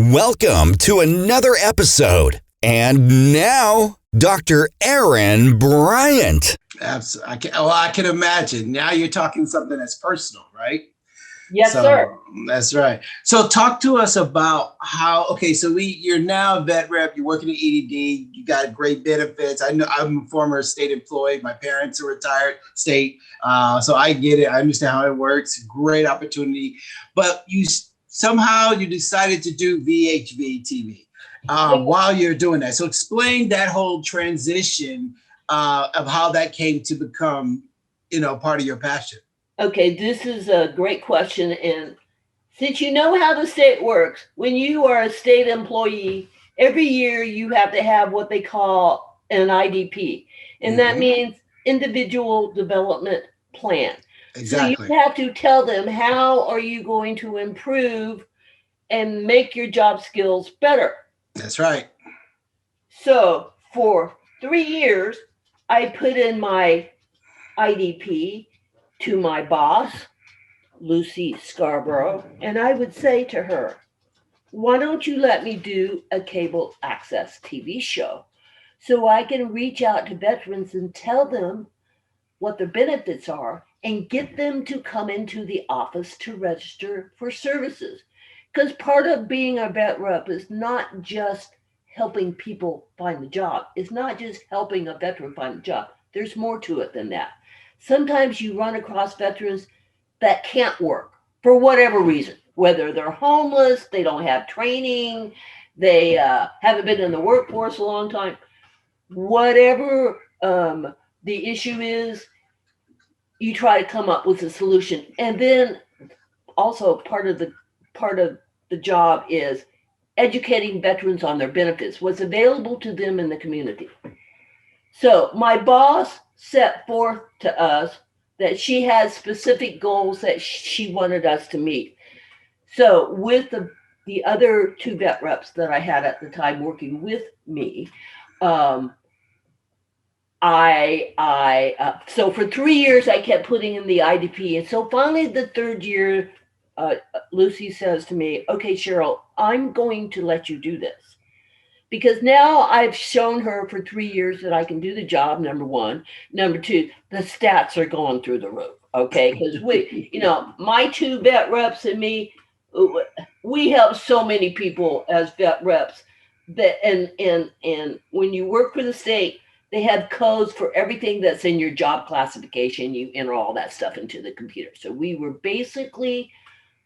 Welcome to another episode. And now, Dr. Aaron Bryant. I can imagine. Now you're talking something that's personal, right? Yes, sir. That's right. So talk to us about you're now a vet rep, you're working at EDD, you got great benefits. I know I'm a former state employee. My parents are retired state. So I get it. I understand how it works. Great opportunity. But you decided to do VHV TV while you're doing that. So explain that whole transition of how that came to become, part of your passion. Okay, this is a great question. And since you know how the state works, when you are a state employee, every year you have to have what they call an IDP. And that means individual development plan. Exactly. So you have to tell them, how are you going to improve and make your job skills better? That's right. So for 3 years, I put in my IDP to my boss, Lucy Scarborough, and I would say to her, why don't you let me do a cable access TV show so I can reach out to veterans and tell them what their benefits are and get them to come into the office to register for services. Because part of being a vet rep is not just helping people find the job. It's not just helping a veteran find a job. There's more to it than that. Sometimes you run across veterans that can't work for whatever reason, whether they're homeless, they don't have training, they haven't been in the workforce a long time. Whatever the issue is, you try to come up with a solution. And then also part of the job is educating veterans on their benefits, what's available to them in the community. So my boss set forth to us that she had specific goals that she wanted us to meet. So with the other 2 vet reps that I had at the time working with me, so for 3 years I kept putting in the IDP, and so finally the 3rd year, Lucy says to me, "Okay, Sheryl, I'm going to let you do this." Because now I've shown her for 3 years that I can do the job, number one. Number two, the stats are going through the roof, okay? Because my 2 vet reps and me, we help so many people as vet reps. And when you work for the state, they have codes for everything that's in your job classification. You enter all that stuff into the computer. So we were basically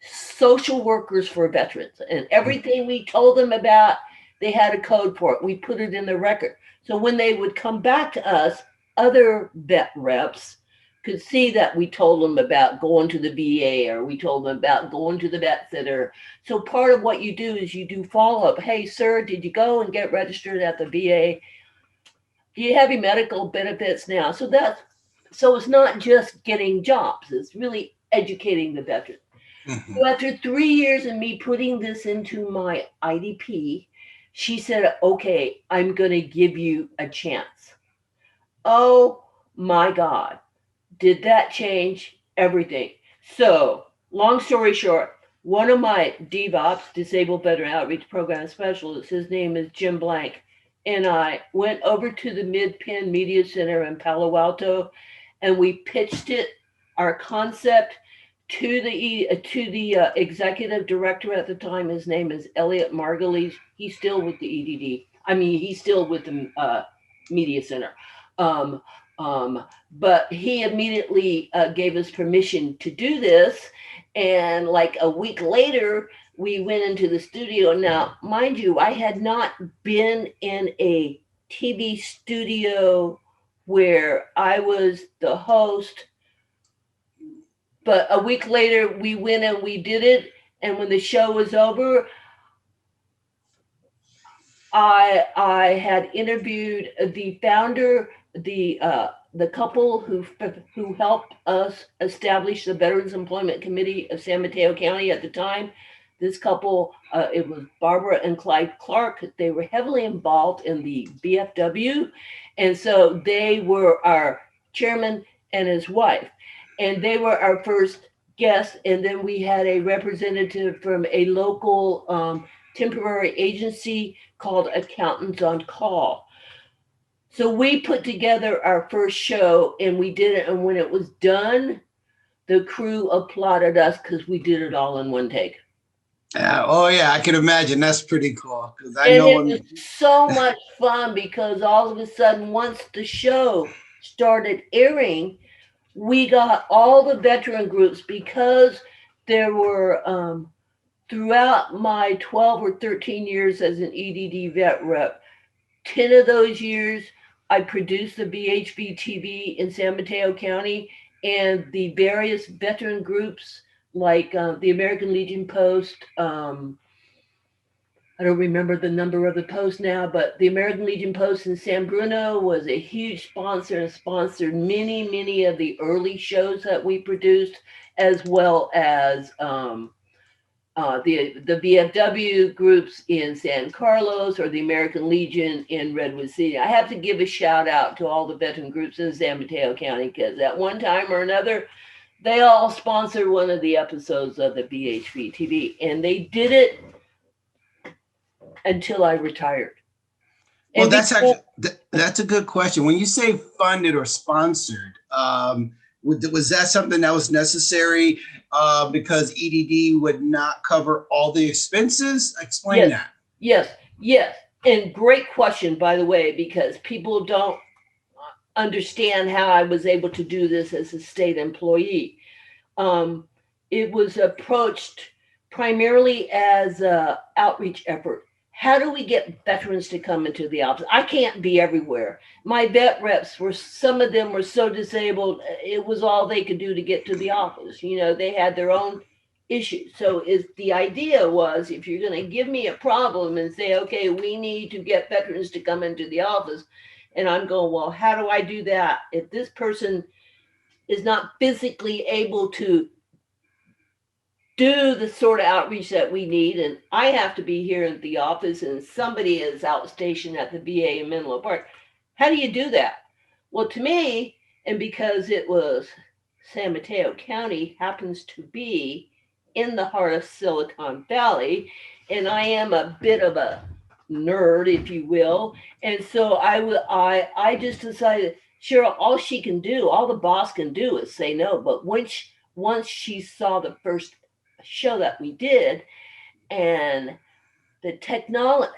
social workers for veterans. And everything we told them about, they had a code for it. We put it in the record. So when they would come back to us, other vet reps could see that we told them about going to the VA, or we told them about going to the vet center. So part of what you do is you do follow-up. Hey, sir, did you go and get registered at the VA? Do you have your medical benefits now? So it's not just getting jobs. It's really educating the veteran. So after 3 years of me putting this into my IDP, she said, "Okay, I'm going to give you a chance." Oh my God, did that change everything? So long story short, one of my DVOPs, Disabled Veteran Outreach Program Specialists, his name is Jim Blank, and I went over to the Mid-Penn Media Center in Palo Alto, and we pitched our concept to the executive director at the time. His name is Elliot Margulies. He's still with the EDD. He's still with the Media Center. But he immediately gave us permission to do this. And like a week later, we went into the studio. Now, mind you, I had not been in a TV studio where I was the host. But a week later, we went and we did it. And when the show was over, I had interviewed the founder, the couple who helped us establish the Veterans Employment Committee of San Mateo County at the time. This couple, it was Barbara and Clyde Clark. They were heavily involved in the VFW. And so they were our chairman and his wife. And they were our first guests. And then we had a representative from a local temporary agency called Accountants on Call. So we put together our first show and we did it. And when it was done, the crew applauded us because we did it all in one take. Oh yeah, I can imagine. That's pretty cool. Because I And know it when. was so much fun because all of a sudden, once the show started airing, we got all the veteran groups because there were throughout my 12 or 13 years as an EDD vet rep, 10 of those years I produced the VHV TV in San Mateo County, and the various veteran groups like the American Legion Post. I don't remember the number of the post now, but the American Legion Post in San Bruno was a huge sponsor and sponsored many of the early shows that we produced, as well as the VFW groups in San Carlos or the American Legion in Redwood City. I have to give a shout out to all the veteran groups in San Mateo County because at one time or another, they all sponsored one of the episodes of the VHV TV, and they did it until I retired. Well, that's a good question. When you say funded or sponsored, was that something that was necessary because EDD would not cover all the expenses? Explain that. Yes. And great question, by the way, because people don't understand how I was able to do this as a state employee. It was approached primarily as an outreach effort. How do we get veterans to come into the office? I can't be everywhere. My vet reps some of them were so disabled, it was all they could do to get to the office. You know, they had their own issues. So the idea was, if you're going to give me a problem and say, okay, we need to get veterans to come into the office, and I'm going, well, how do I do that? If this person is not physically able to do the sort of outreach that we need, and I have to be here at the office and somebody is outstationed at the VA in Menlo Park, how do you do that? Well, to me, and because it was San Mateo County happens to be in the heart of Silicon Valley, and I am a bit of a nerd, if you will, and so I just decided, Cheryl, all the boss can do is say no. But once she saw the first show that we did and the technology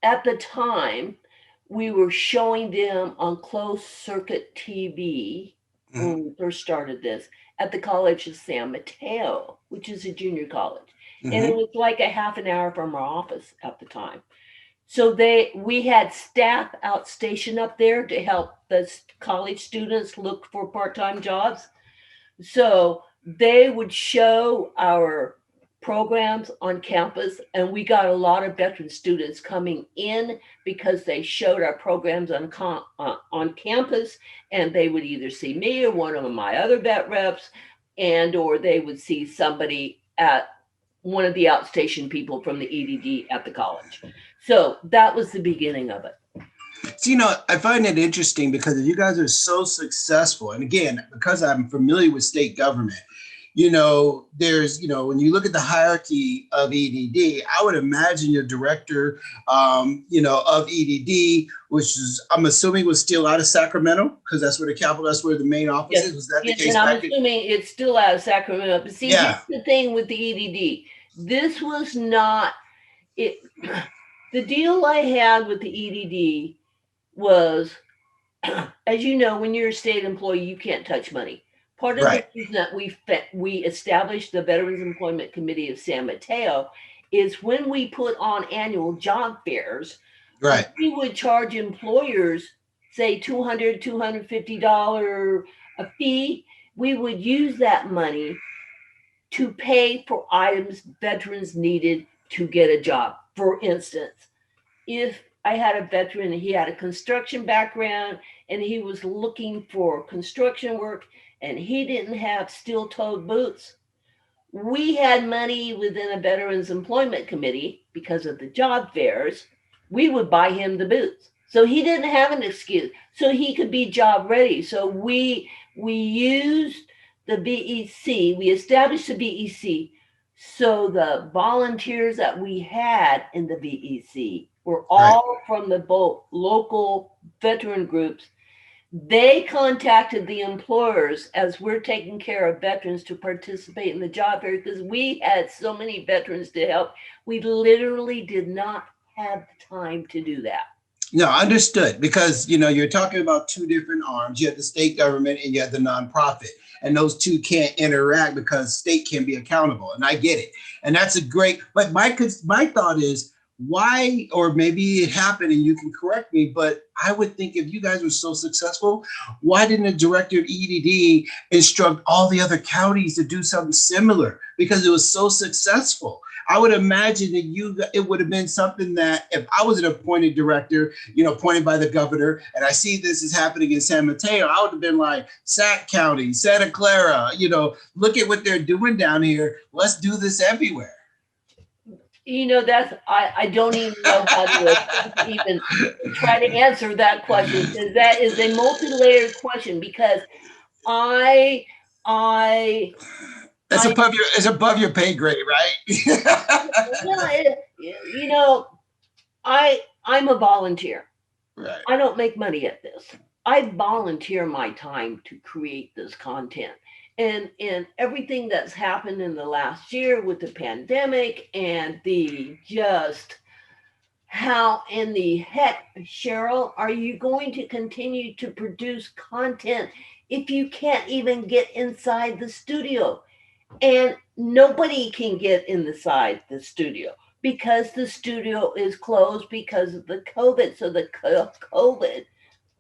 at the time, we were showing them on closed circuit TV when we first started this at the College of San Mateo, which is a junior college. And it was like a half an hour from our office at the time. So we had staff outstationed up there to help the college students look for part-time jobs. So they would show our programs on campus, and we got a lot of veteran students coming in because they showed our programs on campus, and they would either see me or one of my other vet reps, or they would see somebody at one of the outstation people from the EDD at the college. So that was the beginning of it. So, I find it interesting because you guys are so successful. And again, because I'm familiar with state government, there's, when you look at the hierarchy of EDD, I would imagine your director, of EDD, which is, I'm assuming was still out of Sacramento, because that's where that's where the main office is. Was that the case? And I'm assuming it's still out of Sacramento. But see, here's the thing with the EDD. This was not it. The deal I had with the EDD was, as you know, when you're a state employee, you can't touch money. Part of the reason that we established the Veterans Employment Committee of San Mateo is when we put on annual job fairs, we would charge employers, say $200, $250 a fee. We would use that money to pay for items veterans needed to get a job. For instance, if I had a veteran and he had a construction background and he was looking for construction work and he didn't have steel-toed boots, we had money within a Veterans Employment Committee because of the job fairs. We would buy him the boots. So he didn't have an excuse. So he could be job ready. So we used the BEC, we established the BEC So the volunteers that we had in the VEC were Right. all from the both local veteran groups. They contacted the employers as we're taking care of veterans to participate in the job fair because we had so many veterans to help. We literally did not have the time to do that. No, understood. Because, you know, you're talking about two different arms. You have the state government and you have the nonprofit. And those two can't interact because state can be accountable. And I get it. And that's a great, but my thought is, why, or maybe it happened and you can correct me, but I would think if you guys were so successful, why didn't the director of EDD instruct all the other counties to do something similar? Because it was so successful. I would imagine that it would have been something that if I was an appointed director, you know, appointed by the governor, and I see this is happening in San Mateo, I would have been like, Sac County, Santa Clara, you know, look at what they're doing down here. Let's do this everywhere. You know, I don't even know how to even try to answer that question, because that is a multi-layered question, because it's above your pay grade, right? you know, I'm a volunteer. Right. I don't make money at this. I volunteer my time to create this content. And everything that's happened in the last year with the pandemic and the just how in the heck, Sheryl, are you going to continue to produce content if you can't even get inside the studio? And nobody can get inside the studio because the studio is closed because of the COVID. So the COVID,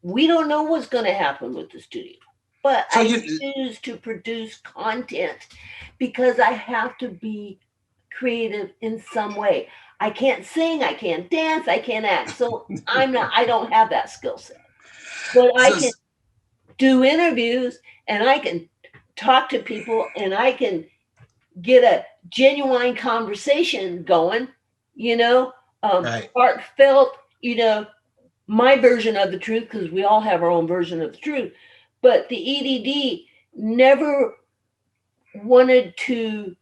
we don't know what's going to happen with the studio. But so I choose to produce content because I have to be creative in some way. I can't sing, I can't dance, I can't act. So I don't have that skill set. But I can do interviews and I can talk to people and I can get a genuine conversation going, you know, right. Heartfelt, you know, my version of the truth, because we all have our own version of the truth. But the EDD never wanted to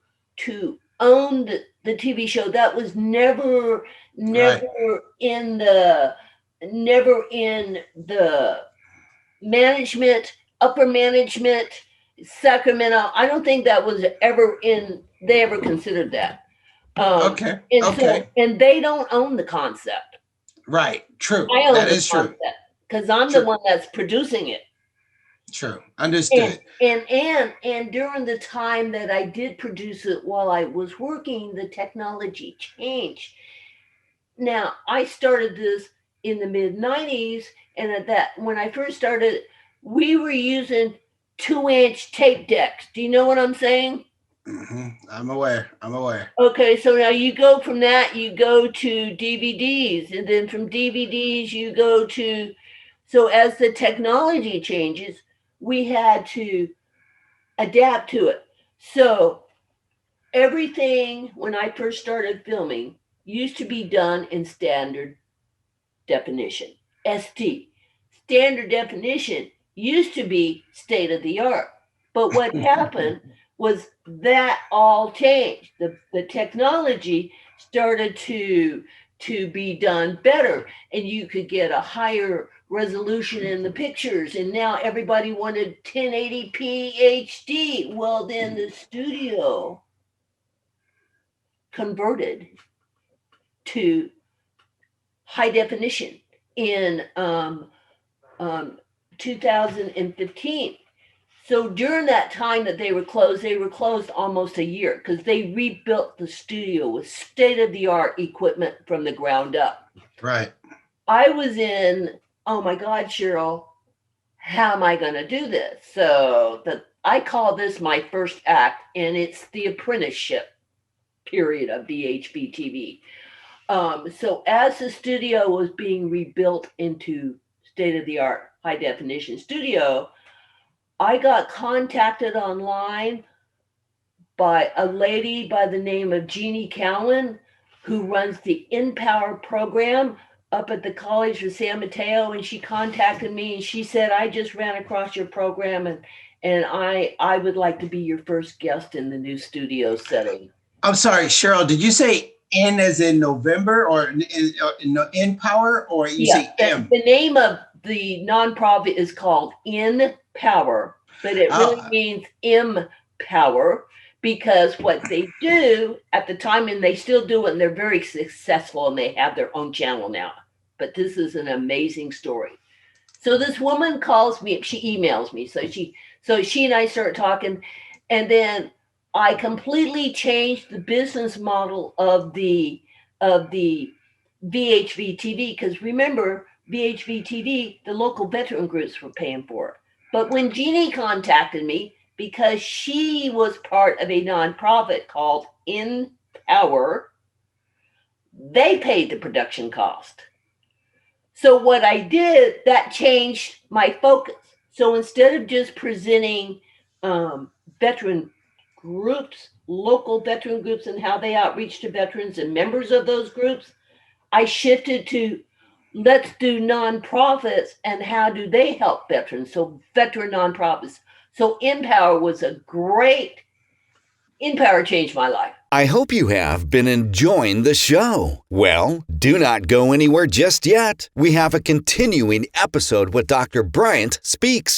own the TV show. That was never Right. in the management, upper management, Sacramento. I don't think that was ever they ever considered that. Okay. And they don't own the concept. Right. True. I own that the is concept true. Because I'm the one that's producing it. True. Understood. And during the time that I did produce it while I was working, the technology changed. Now, I started this in the mid-90s, and when I first started, we were using 2-inch tape decks. Do you know what I'm saying? Mm-hmm. I'm aware. Okay, so now you go from that, you go to DVDs, and then from DVDs you go to, so as the technology changes, we had to adapt to it. So everything, when I first started filming, used to be done in standard definition, ST. Standard definition used to be state of the art. But what happened was that all changed. The technology started to be done better, and you could get a higher resolution in the pictures, and now everybody wanted 1080p HD. Well, then the studio converted to high definition in 2015. So during that time that they were closed almost a year because they rebuilt the studio with state-of-the-art equipment from the ground up. Right. I was in, oh my God, Sheryl, how am I going to do this? So I call this my first act, and it's the apprenticeship period of VHV TV. So as the studio was being rebuilt into state-of-the-art high-definition studio, I got contacted online by a lady by the name of Jeannie Cowan, who runs the InPower program up at the College of San Mateo, and she contacted me and she said, I just ran across your program and I would like to be your first guest in the new studio setting. I'm sorry, Cheryl, did you say N as in November or in power, or you Yeah, say M? the name of the nonprofit is called In Power, but it really Oh, means empower because what they do at the time, and they still do it, and they're very successful, and they have their own channel now. But this is an amazing story. So this woman calls me, she emails me. So she and I start talking, and then I completely changed the business model of the VHV TV, because remember, VHV TV, the local veteran groups were paying for it. But when Jeannie contacted me, because she was part of a nonprofit called In Power, they paid the production cost. So what I did, that changed my focus. So instead of just presenting veteran groups, local veteran groups, and how they outreach to veterans and members of those groups, I shifted to let's do nonprofits and how do they help veterans? So veteran nonprofits. So Empower was a great, Empower changed my life. I hope you have been enjoying the show. Well, do not go anywhere just yet. We have a continuing episode with Dr. Bryant Speaks.